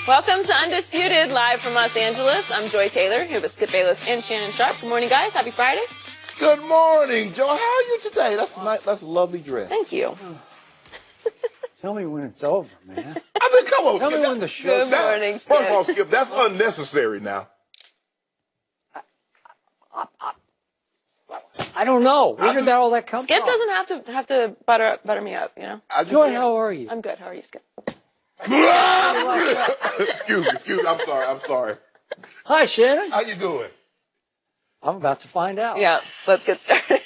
Welcome to Undisputed, live from Los Angeles. I'm Joy Taylor, here with Skip Bayless and Shannon Sharp. Good morning, guys. Happy Friday. Good morning, Joe. How are you today? That's nice. That's a lovely dress. Thank you. Tell me when it's over, man. I mean, come on, Tell Skip. me when the show's Good morning, First of all, Skip. Skip, that's unnecessary now. I don't know. Where did all that come Skip from? doesn't have to butter me up, you know. Joy, how are you? I'm good. How are you, Skip? Excuse me. I'm sorry. Hi, Shannon. How you doing? I'm about to find out. Yeah, let's get started.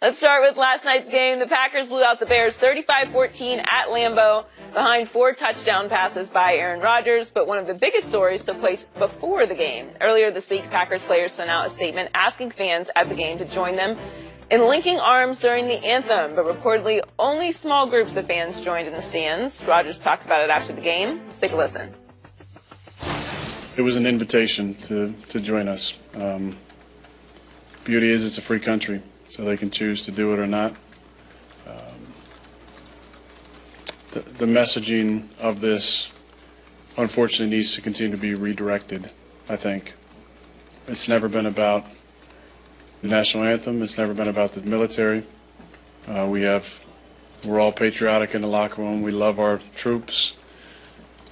Let's start with last night's game. The Packers blew out the Bears 35-14 at Lambeau behind 4 touchdown passes by Aaron Rodgers. But one of the biggest stories took place before the game. Earlier this week, Packers players sent out a statement asking fans at the game to join them in linking arms during the anthem. But reportedly, only small groups of fans joined in the stands. Rodgers talked about it after the game. Let's take a listen. It was an invitation to join us. Beauty is it's a free country, so they can choose to do it or not. The messaging of this, unfortunately, needs to continue to be redirected, I think. It's never been about the national anthem. It's never been about the military. We're all patriotic in the locker room. We love our troops.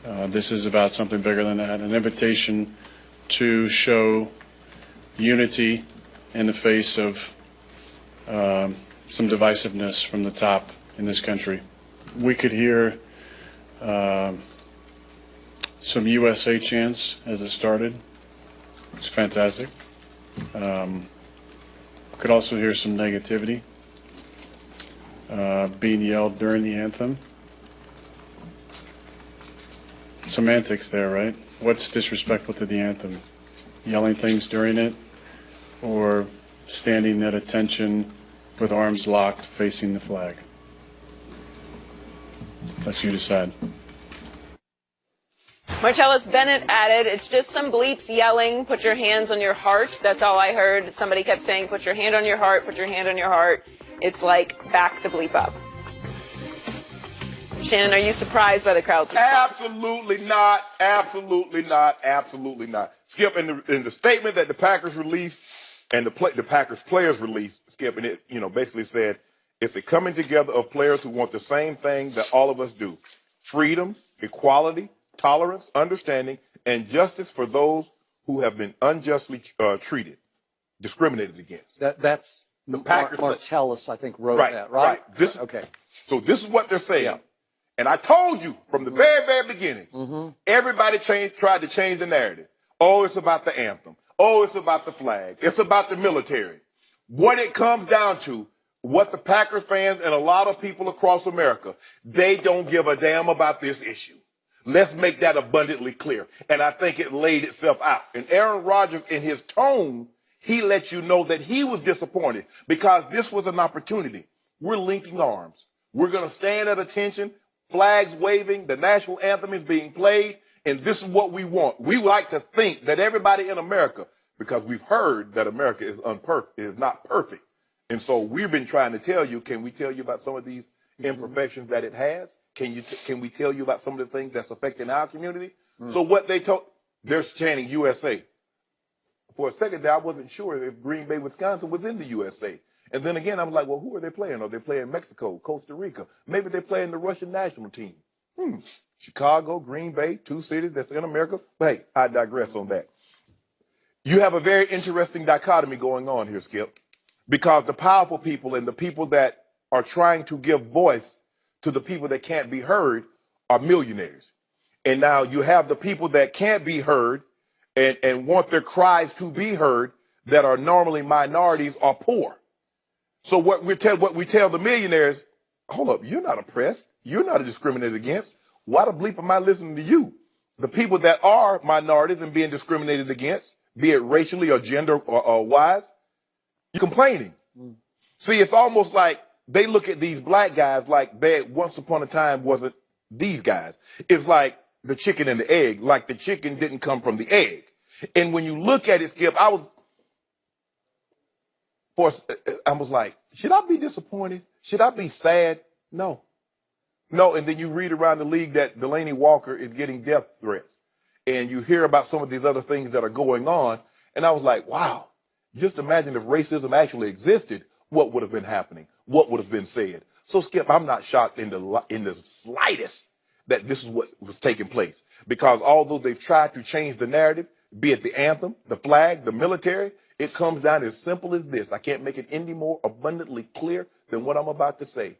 This is about something bigger than that, an invitation to show unity in the face of some divisiveness from the top in this country. We could hear some USA chants as it started. It's fantastic. Could also hear some negativity being yelled during the anthem. Semantics there, right? What's disrespectful to the anthem? Yelling things during it, or standing at attention with arms locked facing the flag? Let you decide. Martellus Bennett added, "It's just some bleeps yelling, put your hands on your heart." That's all I heard. Somebody kept saying, put your hand on your heart, put your hand on your heart. It's like, back the bleep up. Shannon, are you surprised by the crowd's response? Absolutely not. Absolutely not. Absolutely not. Skip, in the statement that the Packers released and the Packers players released, Skip, and it basically said it's a coming together of players who want the same thing that all of us do: freedom, equality, tolerance, understanding, and justice for those who have been unjustly treated, discriminated against. That's the Packers. Martellus, I think, wrote that, right? Okay. So this is what they're saying. Yeah. And I told you from the very, very beginning, everybody tried to change the narrative. Oh, it's about the anthem. Oh, it's about the flag. It's about the military. What it comes down to, what the Packers fans and a lot of people across America, they don't give a damn about this issue. Let's make that abundantly clear. And I think it laid itself out. And Aaron Rodgers, in his tone, he let you know that he was disappointed because this was an opportunity. We're linking arms. We're going to stand at attention. Flags waving, the national anthem is being played, and this is what we want. We like to think that everybody in America, because we've heard that America is not perfect. And so we've been trying to tell you, can we tell you about some of these imperfections that it has? Can we tell you about some of the things that's affecting our community? So what they're chanting USA. For a second there, I wasn't sure if Green Bay, Wisconsin was in the USA. And then again, I'm like, well, who are they playing? Are they playing Mexico, Costa Rica? Maybe they're playing the Russian national team. Chicago, Green Bay, 2 cities that's in America. But hey, I digress on that. You have a very interesting dichotomy going on here, Skip, because the powerful people and the people that are trying to give voice to the people that can't be heard are millionaires. And now you have the people that can't be heard and want their cries to be heard that are normally minorities or poor. So what we tell the millionaires, hold up, you're not oppressed. You're not discriminated against. Why the bleep am I listening to you? The people that are minorities and being discriminated against, be it racially or gender or wise, you're complaining. See, it's almost like they look at these black guys like they once upon a time wasn't these guys. It's like the chicken and the egg, like the chicken didn't come from the egg. And when you look at it, Skip, I was like, should I be disappointed? Should I be sad? No. And then you read around the league that Delaney Walker is getting death threats. and you hear about some of these other things that are going on. And I was like, wow, just imagine if racism actually existed, what would have been happening? What would have been said? So, Skip, I'm not shocked in the slightest that this is what was taking place. Because although they've tried to change the narrative, be it the anthem, the flag, the military, it comes down as simple as this. I can't make it any more abundantly clear than what I'm about to say.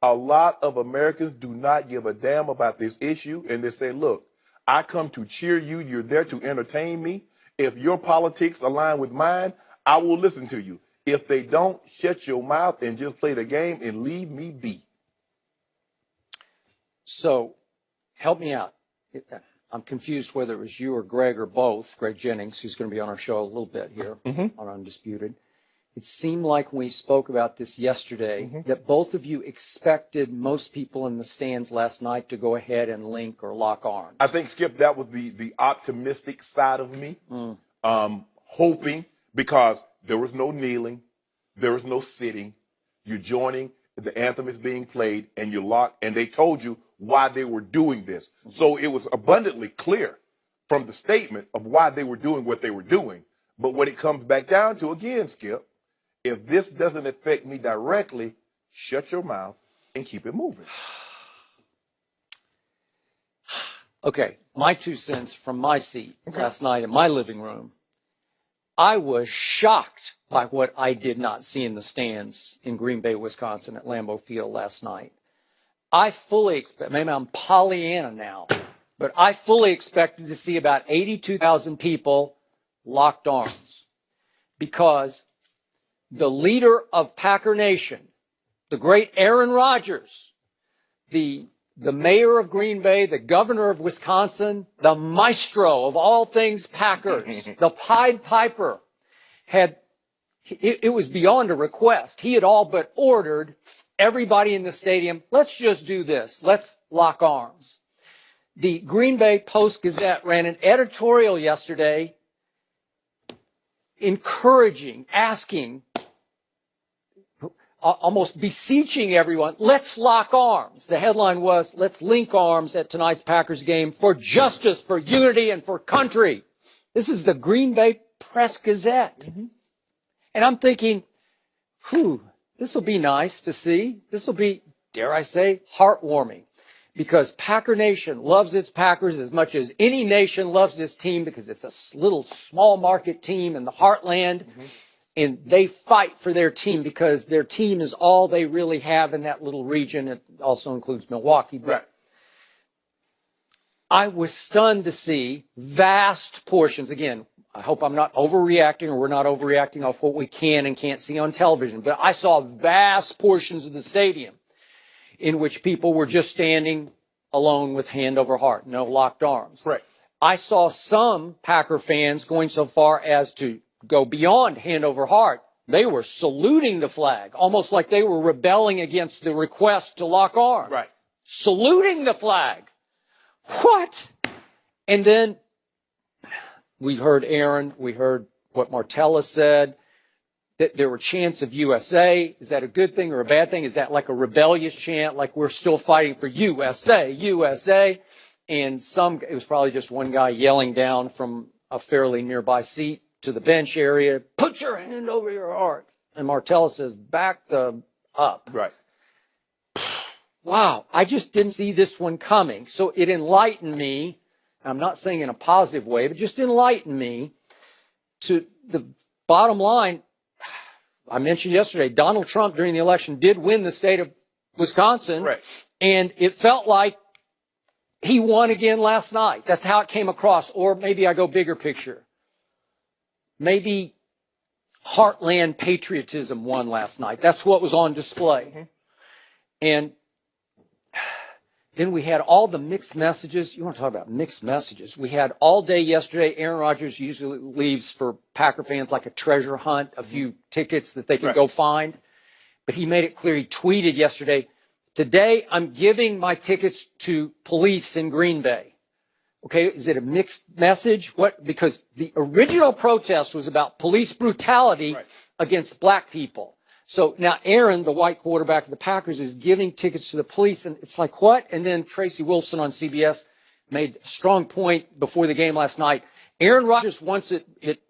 A lot of Americans do not give a damn about this issue, and they say, look, I come to cheer you. You're there to entertain me. If your politics align with mine, I will listen to you. If they don't, shut your mouth and just play the game and leave me be. So help me out. I'm confused whether it was you or Greg or both, Greg Jennings, who's going to be on our show a little bit here on Undisputed. It seemed like when we spoke about this yesterday that both of you expected most people in the stands last night to go ahead and link or lock arms. I think, Skip, that was the optimistic side of me, hoping, because there was no kneeling, there was no sitting. You're joining, the anthem is being played, and you're locked, and they told you why they were doing this. So it was abundantly clear from the statement of why they were doing what they were doing. But what it comes back down to, again, Skip, if this doesn't affect me directly, shut your mouth and keep it moving. Okay, my 2 cents from my seat last night in my living room. I was shocked by what I did not see in the stands in Green Bay, Wisconsin at Lambeau Field last night. I fully expect, maybe I'm Pollyanna now, but I fully expected to see about 82,000 people locked arms, because the leader of Packer Nation, the great Aaron Rodgers, the mayor of Green Bay, the governor of Wisconsin, the maestro of all things Packers, the Pied Piper, it was beyond a request. He had all but ordered everybody in the stadium, let's just do this. Let's lock arms. The Green Bay Post-Gazette ran an editorial yesterday encouraging, asking, almost beseeching everyone, let's lock arms. The headline was, let's link arms at tonight's Packers game for justice, for unity, and for country. This is the Green Bay Press-Gazette. And I'm thinking, this will be nice to see. This will be, dare I say, heartwarming, because Packer Nation loves its Packers as much as any nation loves this team, because it's a little small market team in the heartland, and they fight for their team because their team is all they really have in that little region. It also includes Milwaukee. But I was stunned to see vast portions, again, I hope I'm not overreacting, or we're not overreacting off what we can and can't see on television, but I saw vast portions of the stadium in which people were just standing alone with hand over heart, no locked arms. Right. I saw some Packer fans going so far as to go beyond hand over heart. They were saluting the flag, almost like they were rebelling against the request to lock arms. Right. Saluting the flag. What? And then we heard Aaron, we heard what Martella said, that there were chants of USA. Is that a good thing or a bad thing? Is that like a rebellious chant, like we're still fighting for USA, USA? And it was probably just one guy yelling down from a fairly nearby seat to the bench area, put your hand over your heart. And Martella says, back up. Right. Wow, I just didn't see this one coming. So it enlightened me. I'm not saying in a positive way, but just enlightened me to the bottom line. I mentioned yesterday, Donald Trump during the election did win the state of Wisconsin. Right. And it felt like he won again last night. That's how it came across. Or maybe I go bigger picture. Maybe heartland patriotism won last night. That's what was on display. And then we had all the mixed messages. You want to talk about mixed messages. We had all day yesterday. Aaron Rodgers usually leaves for Packer fans like a treasure hunt, a few tickets that they can go find. But he made it clear. He tweeted yesterday, today I'm giving my tickets to police in Green Bay. Okay, is it a mixed message? What? Because the original protest was about police brutality against black people. So now Aaron, the white quarterback of the Packers, is giving tickets to the police, and it's like, what? And then Tracy Wolfson on CBS made a strong point before the game last night. Aaron Rodgers wants it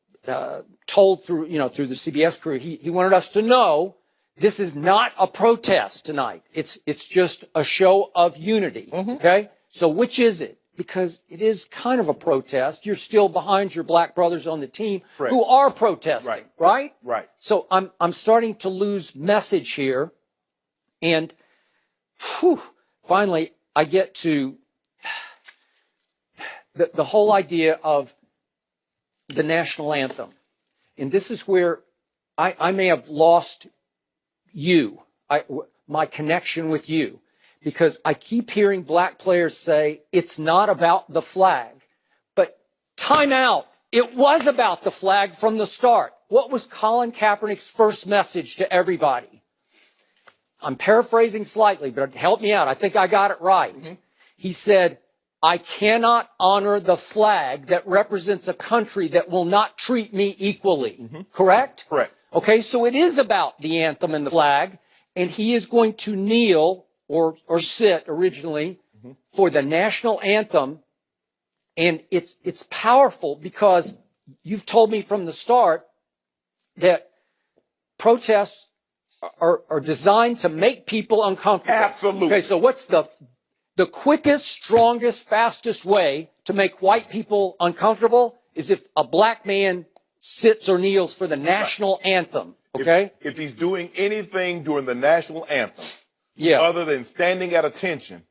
told through, through the CBS crew. He wanted us to know this is not a protest tonight. It's just a show of unity. Okay. So which is it? Because it is kind of a protest. You're still behind your black brothers on the team who are protesting, right? Right. So I'm starting to lose message here. And finally, I get to the whole idea of the national anthem. And this is where I may have lost my connection with you. Because I keep hearing black players say, it's not about the flag. But time out. It was about the flag from the start. What was Colin Kaepernick's first message to everybody? I'm paraphrasing slightly, but help me out. I think I got it right. He said, I cannot honor the flag that represents a country that will not treat me equally. Correct? Correct. Okay, so it is about the anthem and the flag. And he is going to kneel or sit originally for the national anthem. And it's powerful because you've told me from the start that protests are designed to make people uncomfortable. Absolutely. Okay, so what's the quickest, strongest, fastest way to make white people uncomfortable is if a black man sits or kneels for the national anthem. Okay? If he's doing anything during the national anthem, other than standing at attention,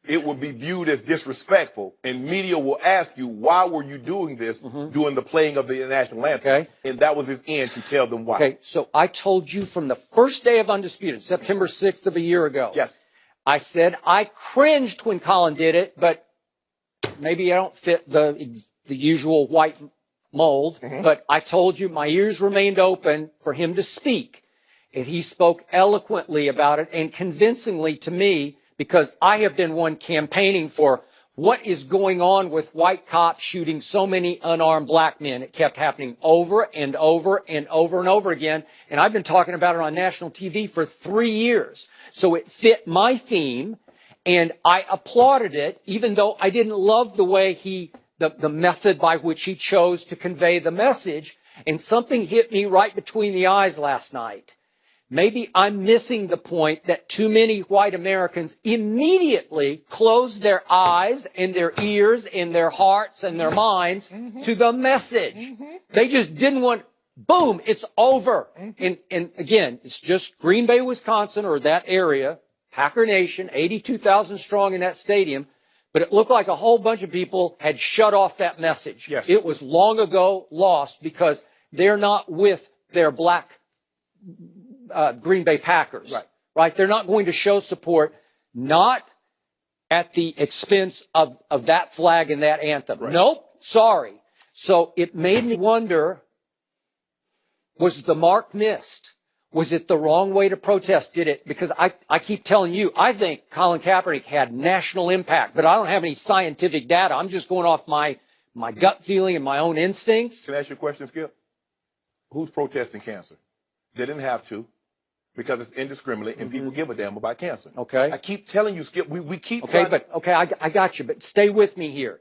it would be viewed as disrespectful, and media will ask you, why were you doing this during the playing of the national anthem? Okay. And that was his end to tell them why. Okay, so I told you from the first day of Undisputed, September 6th of a year ago. Yes. I said I cringed when Colin did it, but maybe I don't fit the usual white mold. But I told you my ears remained open for him to speak. And he spoke eloquently about it and convincingly to me, because I have been one campaigning for what is going on with white cops shooting so many unarmed black men. It kept happening over and over and over and over again. And I've been talking about it on national TV for 3 years. So it fit my theme, and I applauded it, even though I didn't love the way the method by which he chose to convey the message. And something hit me right between the eyes last night. Maybe I'm missing the point that too many white Americans immediately closed their eyes and their ears and their hearts and their minds to the message. They just didn't want, boom, it's over. And again, it's just Green Bay, Wisconsin, or that area, Packer Nation, 82,000 strong in that stadium. But it looked like a whole bunch of people had shut off that message. Yes. It was long ago lost because they're not with their black Green Bay Packers, right? They're not going to show support, not at the expense of that flag and that anthem. Right. Nope, sorry. So it made me wonder, was the mark missed? Was it the wrong way to protest? Did it? Because I keep telling you, I think Colin Kaepernick had national impact, but I don't have any scientific data. I'm just going off my gut feeling and my own instincts. Can I ask you a question, Skip? Who's protesting cancer? They didn't have to, because it's indiscriminate and people give a damn about cancer. Okay. I keep telling you, Skip, we keep Okay, trying I got you, but stay with me here.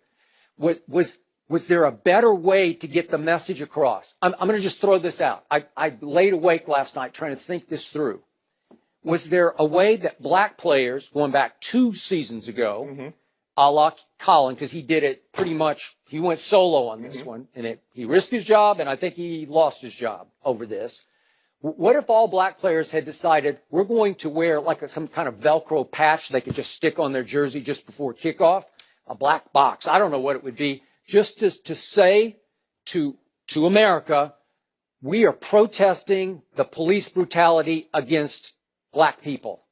Was there a better way to get the message across? I'm going to just throw this out. I laid awake last night trying to think this through. Was there a way that black players, going back 2 seasons ago, a la Colin, because he did it pretty much, he went solo on this one, and he risked his job, and I think he lost his job over this. What if all black players had decided we're going to wear like some kind of Velcro patch they could just stick on their jersey just before kickoff, a black box, I don't know what it would be, just to say to America, we are protesting the police brutality against black people.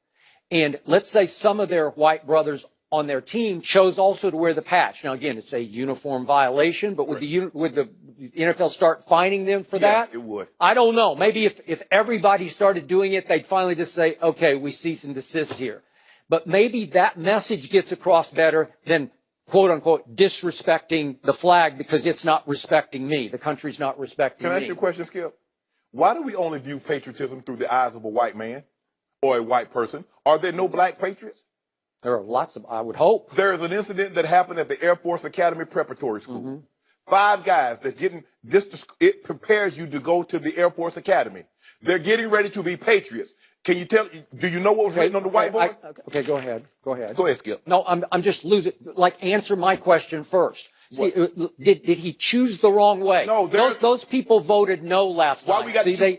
And let's say some of their white brothers on their team chose also to wear the patch. Now, again, it's a uniform violation, but would the NFL start fining them for that? Yes, it would. I don't know. Maybe if everybody started doing it, they'd finally just say, okay, we cease and desist here. But maybe that message gets across better than, quote unquote, disrespecting the flag because it's not respecting me. The country's not respecting me. Can I ask you a question, Skip? Why do we only view patriotism through the eyes of a white man or a white person? Are there no black patriots? There are lots of, I would hope. There is an incident that happened at the Air Force Academy Preparatory School. 5 guys that getting this, it prepares you to go to the Air Force Academy. They're getting ready to be patriots. Can you tell, do you know what was written on the whiteboard? Okay, go ahead. Go ahead. Go ahead, Skip. No, I'm just losing, like, answer my question first. See, did he choose the wrong way? No, those people voted no last night.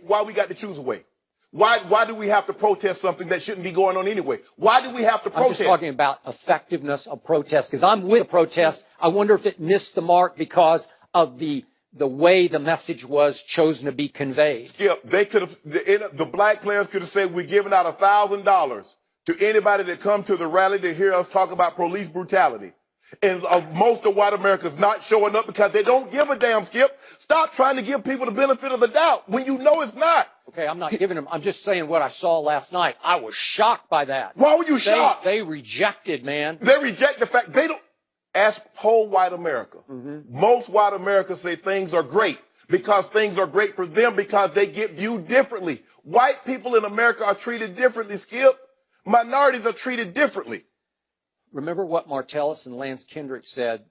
Why we got to choose a way? Why do we have to protest something that shouldn't be going on anyway? Why do we have to protest? I'm just talking about effectiveness of protest, because I'm with the protest. I wonder if it missed the mark because of the way the message was chosen to be conveyed. Skip, they could have, the black players could have said, we're giving out $1,000 to anybody that come to the rally to hear us talk about police brutality. And most of white America is not showing up because they don't give a damn, Skip. Stop trying to give people the benefit of the doubt when you know it's not. Okay, I'm not giving them, I'm just saying what I saw last night. I was shocked by that. Why were you shocked? They rejected, man. They reject the fact they don't. Ask whole white America. Most white America say things are great because things are great for them because they get viewed differently. White people in America are treated differently, Skip. Minorities are treated differently. Remember what Martellus and Lance Kendrick said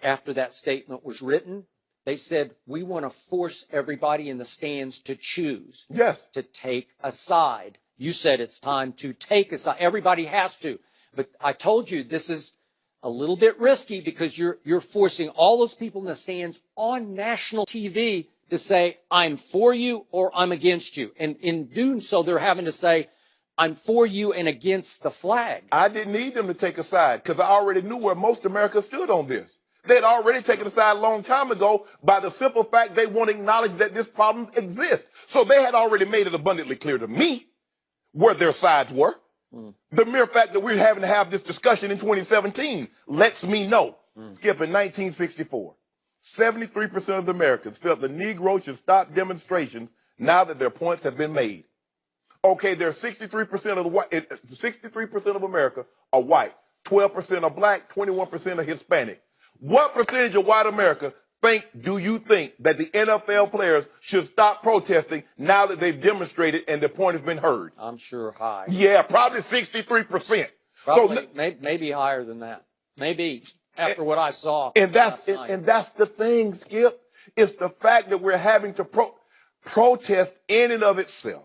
after that statement was written? They said, we want to force everybody in the stands to choose. Yes. To take a side. You said it's time to take a side. Everybody has to. But I told you this is a little bit risky because you're forcing all those people in the stands on national TV to say, I'm for you or I'm against you. And in doing so, they're having to say, I'm for you and against the flag. I didn't need them to take a side because I already knew where most America stood on this. They had already taken a side a long time ago by the simple fact they won't acknowledge that this problem exists. So they had already made it abundantly clear to me where their sides were. The mere fact that we're having to have this discussion in 2017 lets me know. Skip, in 1964, 73% of the Americans felt the Negro should stop demonstrations now that their points have been made. Okay, there's 63% of the white, 63% of America are white, 12% are black, 21% are Hispanic. What percentage of white America do you think that the NFL players should stop protesting now that they've demonstrated and their point has been heard? I'm sure high. Yeah, probably 63%. Probably, so, maybe higher than that. Maybe after what I saw. And that's the thing, Skip. It's the fact that we're having to protest in and of itself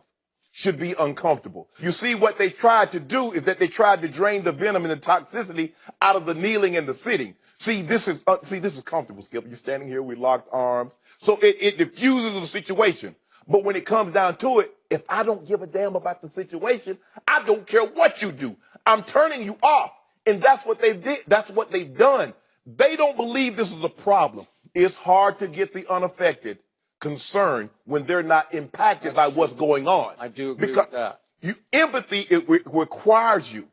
should be uncomfortable. You see, what they tried to do is that they tried to drain the venom and the toxicity out of the kneeling and the sitting. See, this is comfortable, Skip. You're standing here, we locked arms. So it diffuses the situation. But when it comes down to it, if I don't give a damn about the situation, I don't care what you do. I'm turning you off. And that's what they did. That's what they've done. They don't believe this is a problem. It's hard to get the unaffected concerned when they're not impacted by what's going on. I do agree with that. Empathy, it requires you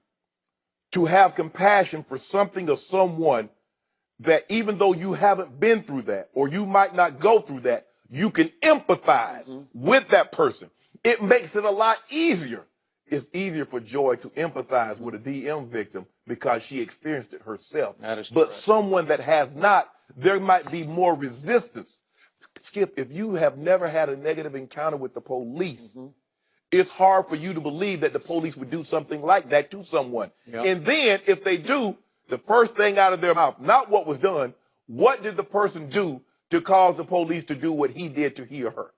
to have compassion for something or someone that even though you haven't been through that or you might not go through that, you can empathize with that person. It makes it a lot easier. It's easier for Joy to empathize with a DM victim because she experienced it herself. That is but correct. Someone that has not, there might be more resistance. Skip, if you have never had a negative encounter with the police, it's hard for you to believe that the police would do something like that to someone. Yep. And then if they do, the first thing out of their mouth, not what was done, what did the person do to cause the police to do what he did to he or her?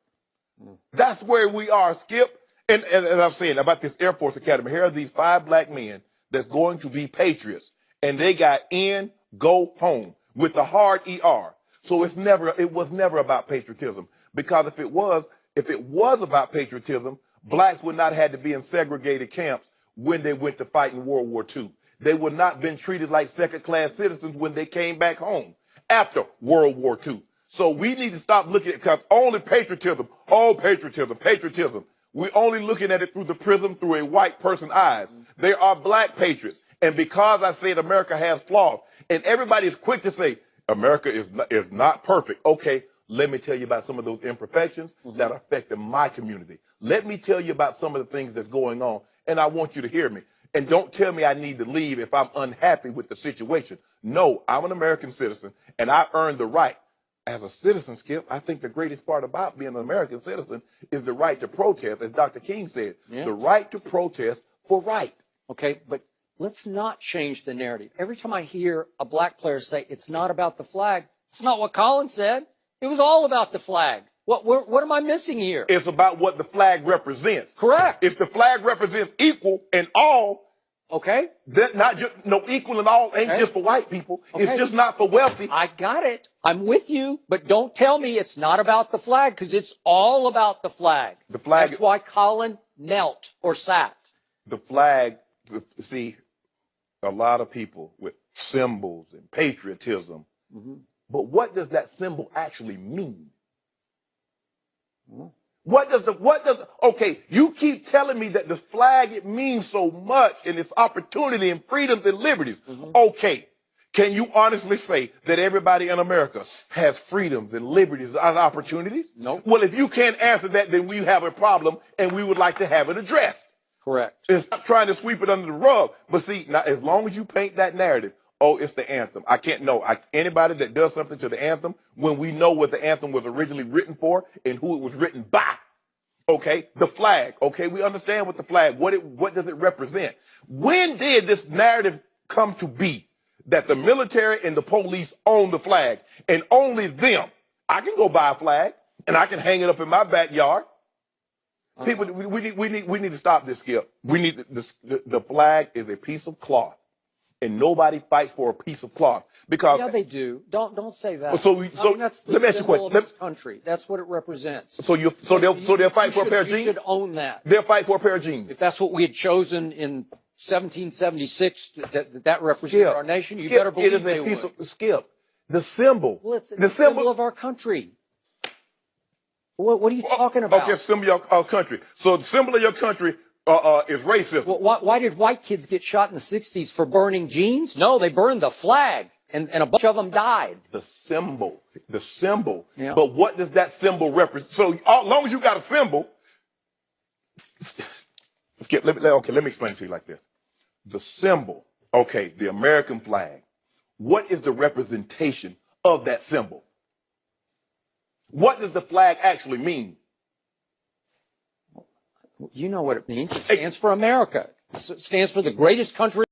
That's where we are, Skip. And I'm saying about this Air Force Academy, here are these 5 black men that's going to be patriots. And they got in, go home with the hard ER. So it was never about patriotism. Because if it was about patriotism, blacks would not have had to be in segregated camps when they went to fight in World War II. They would not have been treated like second-class citizens when they came back home after World War II. So we need to stop looking at because only patriotism, patriotism. We're only looking at it through the prism, through a white person's eyes. There are black patriots. And because I said America has flaws, and everybody is quick to say, America is not perfect. Okay, let me tell you about some of those imperfections that affect my community. Let me tell you about some of the things that's going on, and I want you to hear me. And don't tell me I need to leave if I'm unhappy with the situation. No, I'm an American citizen, and I earned the right. As a citizen, Skip, I think the greatest part about being an American citizen is the right to protest, as Dr. King said, the right to protest for right. Okay, but let's not change the narrative. Every time I hear a black player say it's not about the flag, it's not what Colin said. It was all about the flag. What am I missing here? It's about what the flag represents. Correct. If the flag represents equal and all, Okay. that not just no equal and all ain't Okay. just for white people. Okay. It's just not for wealthy. I got it. I'm with you, but don't tell me it's not about the flag, because it's all about the flag. The flag- That's why Colin knelt or sat. The flag, see, a lot of people with symbols and patriotism. But what does that symbol actually mean? Okay, you keep telling me that the flag, it means so much and it's opportunity and freedoms and liberties. Okay, can you honestly say that everybody in America has freedoms and liberties and opportunities? Nope. Well, if you can't answer that, then we have a problem and we would like to have it addressed. Correct. And stop trying to sweep it under the rug. But see, now as long as you paint that narrative, oh, it's the anthem. I can't know. Anybody that does something to the anthem, when we know what the anthem was originally written for and who it was written by. Okay, the flag. Okay, we understand what the flag, what does it represent? When did this narrative come to be that the military and the police own the flag and only them? I can go buy a flag and I can hang it up in my backyard. People, we need to stop this, Skip. We need the flag is a piece of cloth, and nobody fights for a piece of cloth because. Yeah, they do. Don't say that. So that's the let me ask you a symbol of question. this country. That's what it represents. So they'll fight for a pair of You jeans. should own that. They'll fight for a pair of jeans. If that's what we had chosen in 1776 that represented Skip, our nation, you Skip, better believe it is they a piece would. of Skip. The symbol. Well, it's the the symbol of our country. What are you talking about? Okay, symbol of your country. So the symbol of your country is racism. Well, why did white kids get shot in the 60s for burning jeans? No, they burned the flag, and a bunch of them died. The symbol. Yeah. But what does that symbol represent? So as long as you got a symbol, Skip, let me explain it to you like this. The symbol, okay, the American flag, what is the representation of that symbol? What does the flag actually mean? You know what it means. It stands for America. It stands for the greatest country